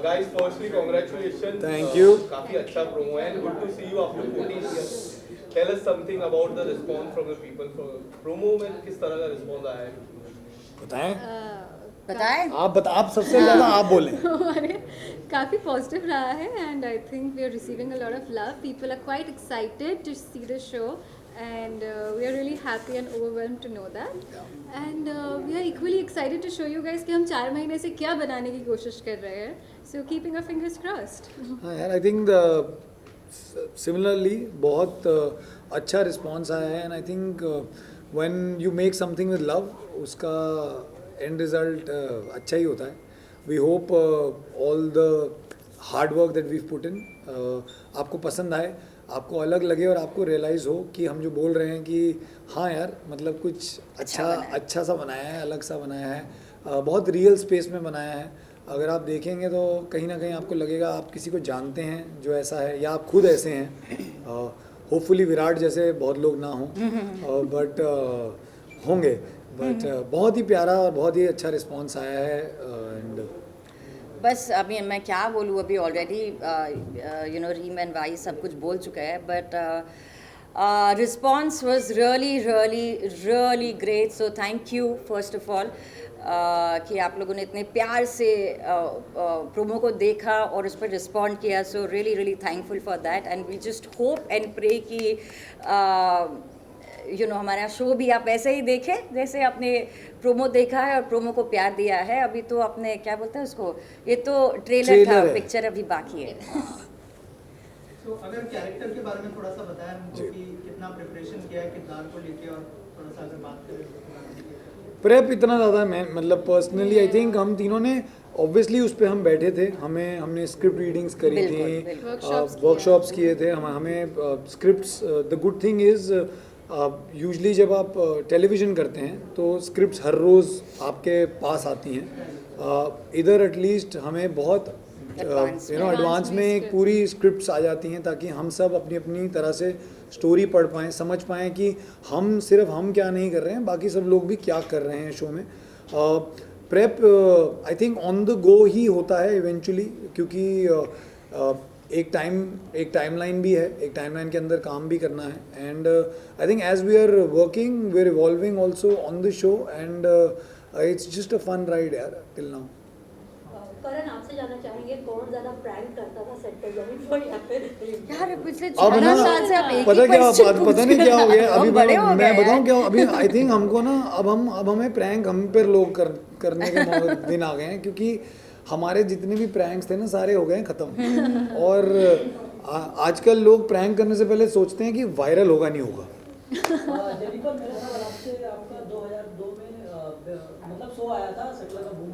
Guys, firstly, congratulations. Thank you. काफी अच्छा promo है and good to see you after 14 years. Tell us something about the response from the people. Promo में किस तरह का response आया है? बताएं बताएं आप सबसे ज़्यादा आप बोलें. हमारे काफ़ी पॉजिटिव रहा है and I think we are receiving a lot of love. People are quite excited to see the show and we are really happy and overwhelmed to know that and we are equally excited to show you guys कि हम 4 महीने से क्या बनाने की कोशिश कर रहे हैं. So keeping our fingers crossed. हाँ यार, आई थिंक सिमिलरली बहुत अच्छा रिस्पॉन्स आया है and I think when you make something with love उसका एंड रिजल्ट अच्छा ही होता है. We hope all the hard work that we put in आपको पसंद आए, आपको अलग लगे और आपको रियलाइज़ हो कि हम जो बोल रहे हैं कि हाँ यार मतलब कुछ अच्छा सा बनाया है, अलग सा बनाया है, बहुत रियल स्पेस में बनाया है. अगर आप देखेंगे तो कहीं ना कहीं आपको लगेगा आप किसी को जानते हैं जो ऐसा है या आप खुद ऐसे हैं. होपफुली विराट जैसे बहुत लोग ना हों बट होंगे. बट बहुत ही प्यारा और बहुत ही अच्छा रिस्पांस आया है एंड बस अभी मैं क्या बोलूँ, अभी ऑलरेडी यू नो रीम एंड वाई सब कुछ बोल चुका है but response was really great. So thank you first of all कि आप लोगों ने इतने प्यार से प्रोमो को देखा और उस पर रिस्पॉन्ड किया. So really thankful for that and we just hope and pray कि यू नो हमारा शो भी आप वैसे ही देखें जैसे आपने प्रोमो देखा है और प्रोमो को प्यार दिया है. अभी तो आपने क्या बोलते हैं उसको, ये तो ट्रेलर था, पिक्चर अभी बाकी है. तो अगर कैरेक्टर के बारे में थोड़ा सा बताया हमको कि कितना प्रिपरेशन किया है किरदार को लेके और थोड़ा सा अगर बात करें. प्रेप इतना ज़्यादा मैं मतलब पर्सनली आई थिंक हम तीनों ने ऑब्वियसली उस पर हम बैठे थे, हमने स्क्रिप्ट रीडिंग्स करी थी, वर्कशॉप्स किए थे. हमें scripts the good thing is usually जब आप टेलीविज़न करते हैं तो स्क्रिप्ट्स हर रोज़ आपके पास आती हैं. इधर एटलीस्ट हमें बहुत यू नो एडवांस में एक पूरी स्क्रिप्ट्स आ जाती हैं ताकि हम सब अपनी अपनी तरह से स्टोरी पढ़ पाएँ, समझ पाएँ कि सिर्फ हम क्या नहीं कर रहे हैं, बाकी सब लोग भी क्या कर रहे हैं शो में. Prep I think on the go ही होता है इवेंचुअली क्योंकि एक टाइमलाइन भी है, एक टाइमलाइन के अंदर काम भी करना है and I think as we are working we are evolving also on the show and it's just a fun ride यार टिल नाउ. करण आपसे जानना चाहेंगे कौन ज्यादा प्रैंक करता था सेट पर जमीन पर या फिर यार पिछले अब 14 ना साल से आप एक पता ही क्या क्वेश्चन पता नहीं क्या हो गया अभी हम बड़े हो मैं गए बताऊं हैं. क्या अभी आई थिंक हमको ना अब हमें प्रैंक हम पर लोग करने के दिन आ गए हैं क्योंकि हमारे जितने भी प्रैंक्स थे ना सारे हो गए हैं ख़त्म. और आजकल लोग प्रैंक करने से पहले सोचते हैं कि वायरल होगा नहीं होगा. जेनिफर मेरे ख्याल आपसे आपका 2002 में मतलब शो आया था सेटलर का बूम,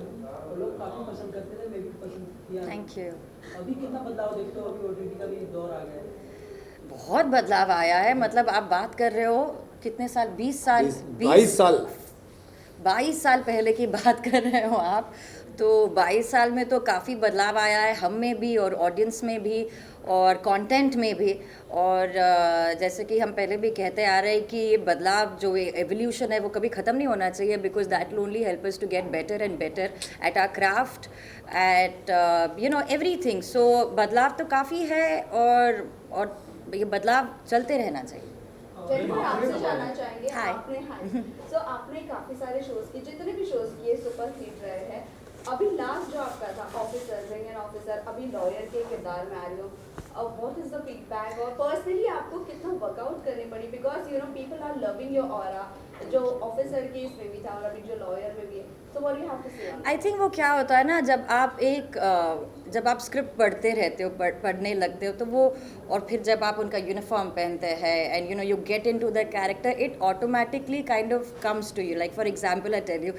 लोग काफी पसंद करते थे, मैं भी पसंद किया. Thank you. अभी कितना बदलाव देखते हो, अभी ओटीटी का भी दौर आ गया है. बहुत बदलाव आया है. मतलब आप बात कर रहे हो कितने साल, 20 साल 22 साल पहले की बात कर रहे हो आप. तो 22 साल में तो काफ़ी बदलाव आया है हम में भी और ऑडियंस में भी और कंटेंट में भी. और जैसे कि हम पहले भी कहते आ रहे हैं कि ये बदलाव जो एवोल्यूशन है वो कभी ख़त्म नहीं होना चाहिए because that will only help us to get better and better at our craft at you know everything. So बदलाव तो काफ़ी है और ये बदलाव चलते रहना चाहिए. जेनिफर आपसे जानना चाहेंगे हाय. आपने काफी सारे शोज किए, जितने भी शोज किए सुपर हिट रहे हैं. अभी लास्ट जो आपका था ऑफिसर, रिंग एंड ऑफिसर, अभी लॉयर के किरदार में आ रहे हो. व्हाट इज द फीडबैक और पर्सनली आपको कितना वर्कआउट करनी पड़ी because you know people are loving your aura जो ऑफिसर के इसमें भी था और अभी जो लॉयर में भी है. So what you have to say. I think वो क्या होता है ना, जब आप स्क्रिप्ट पढ़ते रहते हो, पढ़ने लगते हो तो वो, और फिर जब आप उनका यूनिफॉर्म पहनते हैं and you know you get into the character, it automatically kind of comes to you. Like for example I tell you,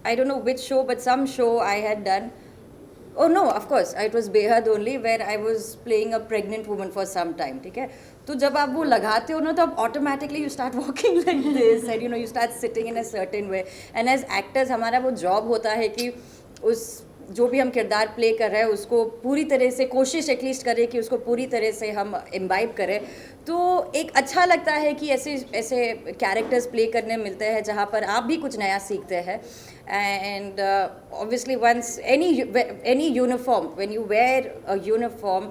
I don't know which show, but some show I had done. Oh no, of course, it was Behad only where I was playing a pregnant woman for some time. ठीक है, तो जब आप वो लगाते हो ना तो आप automatically you start walking like this and you know you start sitting in a certain way. And as actors हमारा वो job होता है कि उस जो भी हम किरदार प्ले कर रहे हैं उसको पूरी तरह से कोशिश एटलीस्ट करें कि उसको पूरी तरह से हम इम्बाइब करें, तो एक अच्छा लगता है कि ऐसे ऐसे कैरेक्टर्स प्ले करने मिलते हैं जहाँ पर आप भी कुछ नया सीखते हैं. And obviously once any uniform, when you wear a uniform,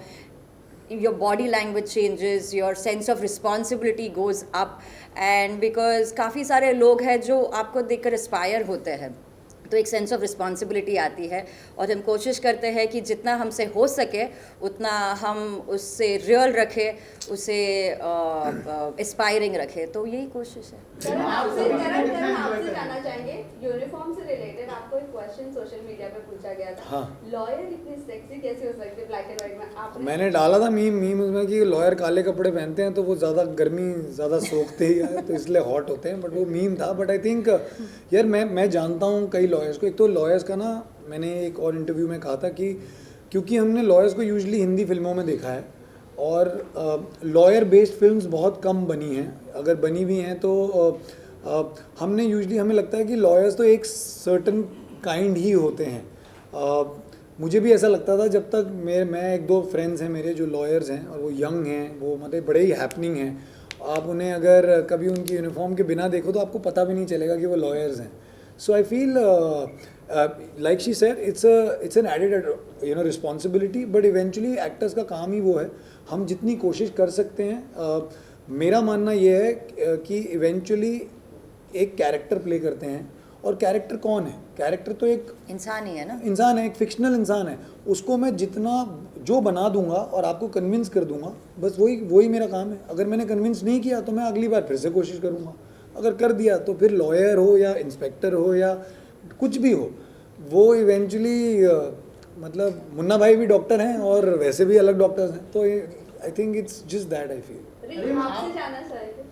your body language changes, your sense of responsibility goes up, and because काफ़ी सारे लोग हैं जो आपको देखकर इंस्पायर होते हैं, तो एक सेंस ऑफ रिस्पॉन्सिबिलिटी आती है और हम कोशिश करते हैं कि जितना हमसे हो सके उतना हम उससे रियल रखें, उसे इंस्पायरिंग रखें, तो यही कोशिश है. करण आपसे जानना चाहेंगे यूनिफॉर्म से रिलेटेड. आपको एक क्वेश्चन सोशल मीडिया पे पूछा गया था. हाँ. लॉयर इतनी सेक्सी कैसे हो सकते ब्लैक एंड व्हाइट में? आपने मैंने डाला था मीम उसमें कि लॉयर काले कपड़े पहनते हैं तो वो ज़्यादा गर्मी ज़्यादा सोखते ही है तो इसलिए हॉट होते हैं, बट वो मीम था. बट आई थिंक यार मैं जानता हूँ कई लॉयर्स को. एक तो लॉयर्स का ना, मैंने एक और इंटरव्यू में कहा था कि क्योंकि हमने लॉयर्स को यूजुअली हिंदी फिल्मों में देखा है और लॉयर बेस्ड फिल्म्स बहुत कम बनी हैं, अगर बनी भी हैं तो हमने यूजुअली, हमें लगता है कि लॉयर्स तो एक सर्टन काइंड ही होते हैं. मुझे भी ऐसा लगता था जब तक मैं एक दो फ्रेंड्स हैं मेरे जो लॉयर्स हैं और वो यंग हैं, वो मतलब बड़े ही हैपनिंग हैं. आप उन्हें अगर कभी उनकी यूनिफॉर्म के बिना देखो तो आपको पता भी नहीं चलेगा कि वो लॉयर्स हैं. So I feel like she said, it's an added responsibility, but eventually actors का काम ही वो है. हम जितनी कोशिश कर सकते हैं, मेरा मानना ये है कि eventually एक कैरेक्टर प्ले करते हैं, और कैरेक्टर कौन है? कैरेक्टर तो एक इंसान ही है ना, इंसान है, एक फिक्शनल इंसान है. उसको मैं जितना जो बना दूंगा और आपको कन्विंस कर दूंगा, बस वही मेरा काम है. अगर मैंने कन्विंस नहीं किया तो मैं अगली बार फिर से कोशिश करूंगा. अगर कर दिया तो फिर लॉयर हो या इंस्पेक्टर हो या कुछ भी हो, वो इवेंचुअली मतलब मुन्ना भाई भी डॉक्टर हैं और वैसे भी अलग डॉक्टर्स हैं, तो I think it's just that I feel. रिम आपसे जानना चाहेंगे.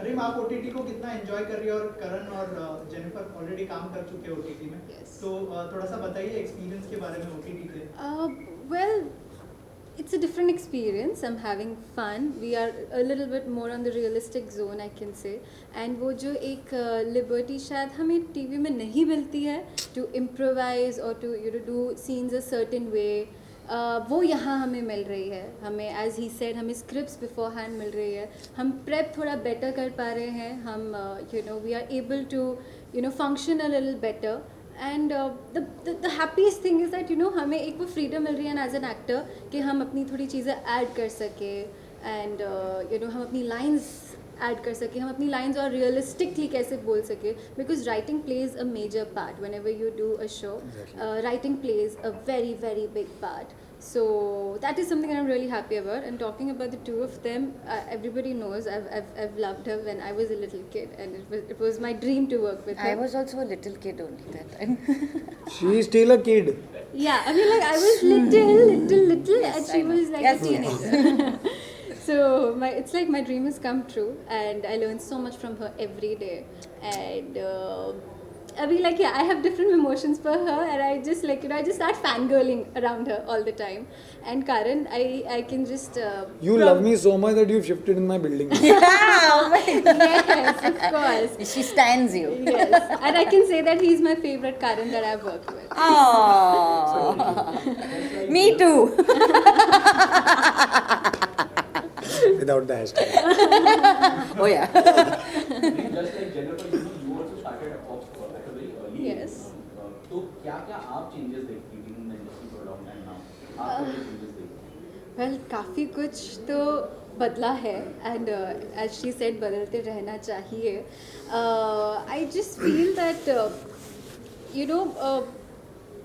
रिम, आप ओटीटी को कितना एंजॉय कर रही है, और करण और जेनिफर ऑलरेडी काम कर चुके हैं ओटीटी में. Yes. तो थोड़ा सा बताइए एक्सपीरियंस के बारे में ओटीटी के. Well, it's a different experience. I'm having fun. We are a little bit more on the realistic zone, I can say. And वो जो एक liberty शायद हमें TV में नहीं मिलती है to improvise or to do scenes a certain way, वो यहाँ हमें मिल रही है. हमें as he said हमें scripts beforehand मिल रही है. हम prep थोड़ा better कर पा रहे हैं. हम we are able to function a little better. And the happiest thing is that हमें एक वो freedom मिल रही है as an actor कि हम अपनी थोड़ी चीज़ें add कर सके, and हम अपनी lines add कर सके, हम अपनी lines और realistically कैसे बोल सके, because writing plays a major part whenever you do a show. Writing plays a very very big part. So that is something that I'm really happy about. And talking about the two of them, everybody knows I've loved her when I was a little kid, and it was my dream to work with her. I was also a little kid only that time. She is still a kid. Yeah, I mean, like I was little, Yes, and she I know. was like Yes, a teenager. So it's like my dream has come true, and I learned so much from her every day. And I mean, like, yeah, I have different emotions for her, and I just I just start fangirling around her all the time. And Karan, I can just You love me so much that you've shifted in my building. Yes, of course. She stands you. Yes, and I can say that he's my favorite Karan that I've worked with. Oh, me too. Without the hashtag. Oh yeah. Just like Jennifer, you also started off at a very early age. Yes. तो क्या आप changes देखती थी in the industry for a long time now? आप क्या changes देखती? Well, काफ़ी कुछ तो बदला है, and as she said, बदलते रहना चाहिए. I just feel that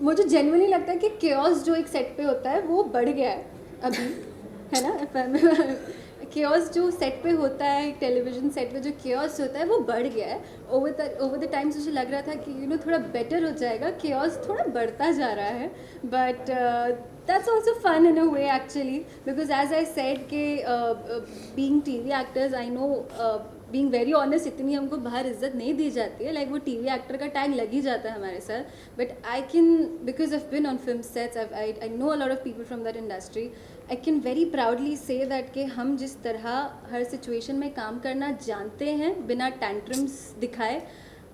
मुझे genuinely लगता है कि chaos जो एक set पे होता है वो बढ़ गया है अभी, है ना? chaos जो सेट पे होता है, एक टेलीविज़न सेट पे जो chaos होता है वो बढ़ गया है. ओवर द टाइम्स मुझे लग रहा था कि थोड़ा बेटर हो जाएगा, chaos थोड़ा बढ़ता जा रहा है. But that's also fun in a way actually, because as I said कि being TV actors, I know being very honest, इतनी हमको बाहर इज्जत नहीं दी जाती है. वो TV actor का टैग लग ही जाता है हमारे साथ. But I can, because I've been on film sets, I know a lot of people from that industry. I can very proudly say that कि हम जिस तरह हर situation में काम करना जानते हैं बिना tantrums दिखाए,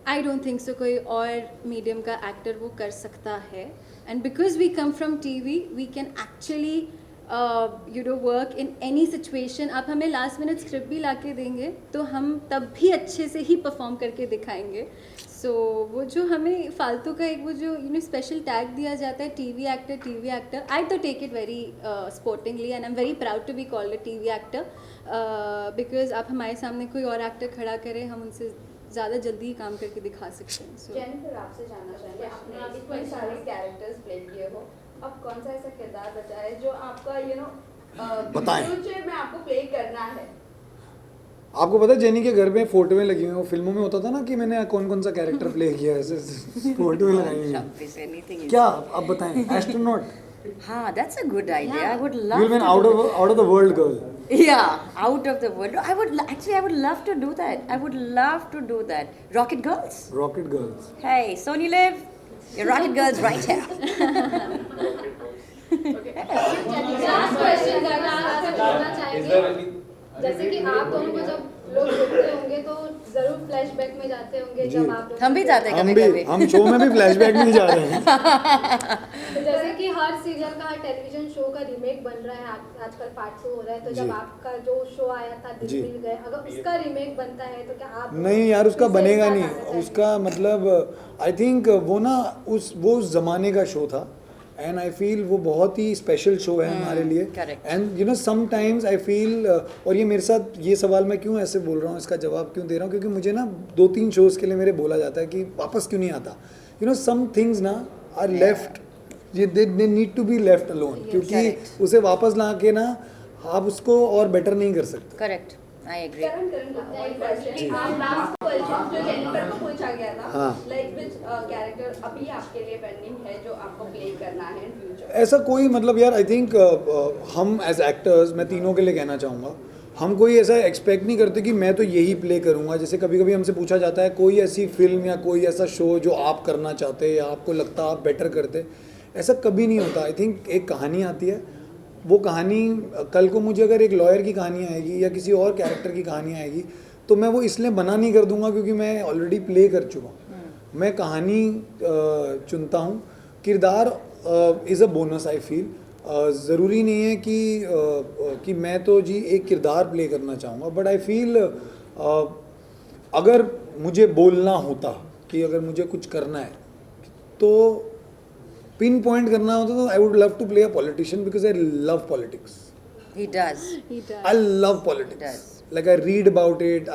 I don't think so कोई और medium का actor वो कर सकता है. And because we come from TV, we can actually work in any situation. आप हमें last minute script भी लाके देंगे तो हम तब भी अच्छे से ही परफॉर्म करके दिखाएंगे. So वो जो हमें फालतू का एक वो जो स्पेशल टैग दिया जाता है TV actor, I तो take it very sportingly and I'm very proud to be called a TV actor because आप हमारे सामने कोई और एक्टर खड़ा करें, हम उनसे ज़्यादा जल्दी काम करके दिखा सकते हैं. So जेनिफर, आपसे जानना चाहेंगे, आपने इतने सारे कैरेक्टर्स प्ले किए हो, अब कौन सा ऐसा किरदार बचा है जो आपका बताएं. फ्यूचर में आपको प्ले करना है? आपको पता है जेनी के घर में फोटोएं लगी हुई हैं, वो फिल्मों में होता था ना कि मैंने कौन कौन सा कैरेक्टर प्ले किया है, ऐसे फोटोएं लगाई हुई हैं. क्या आप बताएं? एस्ट्रोनॉट. हाँ, that's a good idea. I would love You'll be an to out do of the world girl. Yeah, out of the world. I would love to do that. I would love to do that. Rocket Girls? Rocket girls. Hey, Sony Liv, your Rocket Girls right here. Last question करना आपसे पूछना Is चाहेंगे, there any? जैसे कि आप दोनों को जब लोग देखते होंगे तो जरूर फ्लैशबैक में जाते होंगे जब आप लोग हम भी जाते हैं हम कभी भी कभी. हम शो में भी फ्लैशबैक में ही जा रहे हैं. तो जैसे कि हर सीरियल का हर टेलीविजन शो का रीमेक बन रहा है, आजकल पार्ट 2 हो रहा है, तो जी. जब आपका जो शो आया था दिल जी. मिल गए, अगर उसका रीमेक बनता है तो क्या आप नहीं यार, उसका उससे बनेगा साथ नहीं. आना चाहेंगे? उसका मतलब आई थिंक वो ना वो उस जमाने का शो था एंड आई फील वो बहुत ही स्पेशल शो है हमारे लिए. correct. And sometimes I feel और ये मेरे साथ ये सवाल मैं क्यों ऐसे बोल रहा हूँ, इसका जवाब क्यों दे रहा हूँ, क्योंकि मुझे ना 2-3 शोज़ के लिए मेरे बोला जाता है कि वापस क्यों नहीं आता. सम थिंग्स ना are left, they need to be left alone, क्योंकि correct. उसे वापस ला के ना आप उसको और बेटर नहीं कर सकते. Correct. I agree. Karan question, last question जो जेनिफर को पूछा गया था, हाँ. लाइक विच कैरेक्टर अभी आपके लिए पेंडिंग है जो आपको प्ले करना है इन फ्यूचर? ऐसा कोई मतलब यार आई थिंक हम एज एक्टर्स, मैं तीनों के लिए कहना चाहूँगा, हम कोई ऐसा एक्सपेक्ट नहीं करते कि मैं तो यही प्ले करूँगा. जैसे कभी कभी हमसे पूछा जाता है कोई ऐसी फिल्म या कोई ऐसा शो जो आप करना चाहते या आपको लगता आप बेटर करते, ऐसा कभी नहीं होता. आई थिंक एक कहानी आती है, वो कहानी कल को मुझे अगर एक लॉयर की कहानी आएगी या किसी और कैरेक्टर की कहानी आएगी तो मैं वो इसलिए बना नहीं कर दूंगा क्योंकि मैं ऑलरेडी प्ले कर चुका हूँ. मैं कहानी चुनता हूँ, किरदार is a bonus I feel. ज़रूरी नहीं है कि मैं तो जी एक किरदार प्ले करना चाहूँगा, बट आई फील अगर मुझे बोलना होता कि अगर मुझे कुछ करना है तो पिन पॉइंट करना होता तो I would love to play a politician because I love politics. He does. He does. I love politics. Does. Like I read about it.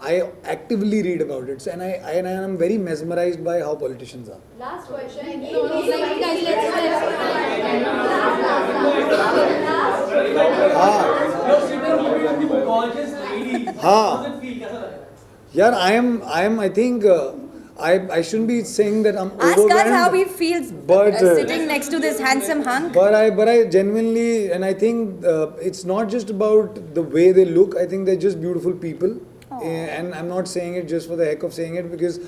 I actively read about it, and I am very mesmerized by how politicians are. Last question, हाँ यार, I am I think I shouldn't be saying that I'm Ask us overwhelmed. how he feels But, sitting next to this handsome hunk. But I genuinely, and I think it's not just about the way they look. I think they're just beautiful people. And I'm not saying it just for the heck of saying it because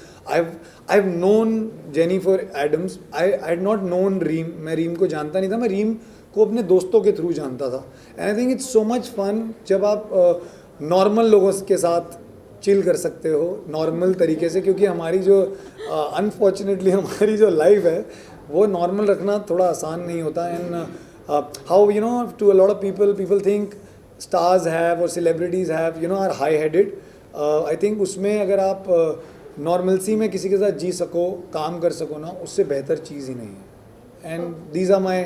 I've known Jennifer Adams. I had not known Reem. मैं Reem को जानता नहीं था. मैं Reem को अपने दोस्तों के थ्रू जानता था. And I think it's so much fun जब आप नॉर्मल लोगों के साथ चिल कर सकते हो नॉर्मल तरीके से, क्योंकि हमारी जो अनफॉर्चुनेटली हमारी जो लाइफ है वो नॉर्मल रखना थोड़ा आसान नहीं होता. And how to a lot of people think stars have और celebrities have are high headed. I think उसमें अगर आप नॉर्मलसी में किसी के साथ जी सको, काम कर सको ना, उससे बेहतर चीज़ ही नहीं है. And these are my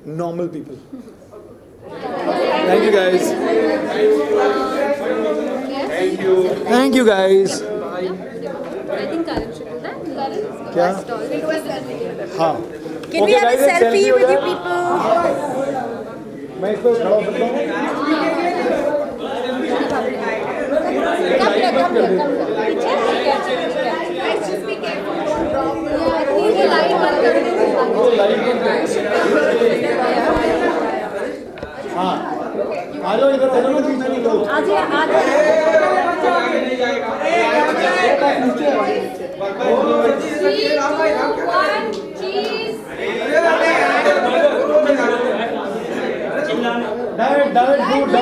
normal people. Thank you guys. Thank you guys. I think Karan should do that. Karan, क्या? हाँ. Can we have a selfie with you people? मैं इस पर खड़ा हो सकता हूँ? हाँ. आ जाओ इधर, आ जाओ ना पीछे लोग. आ जाइए.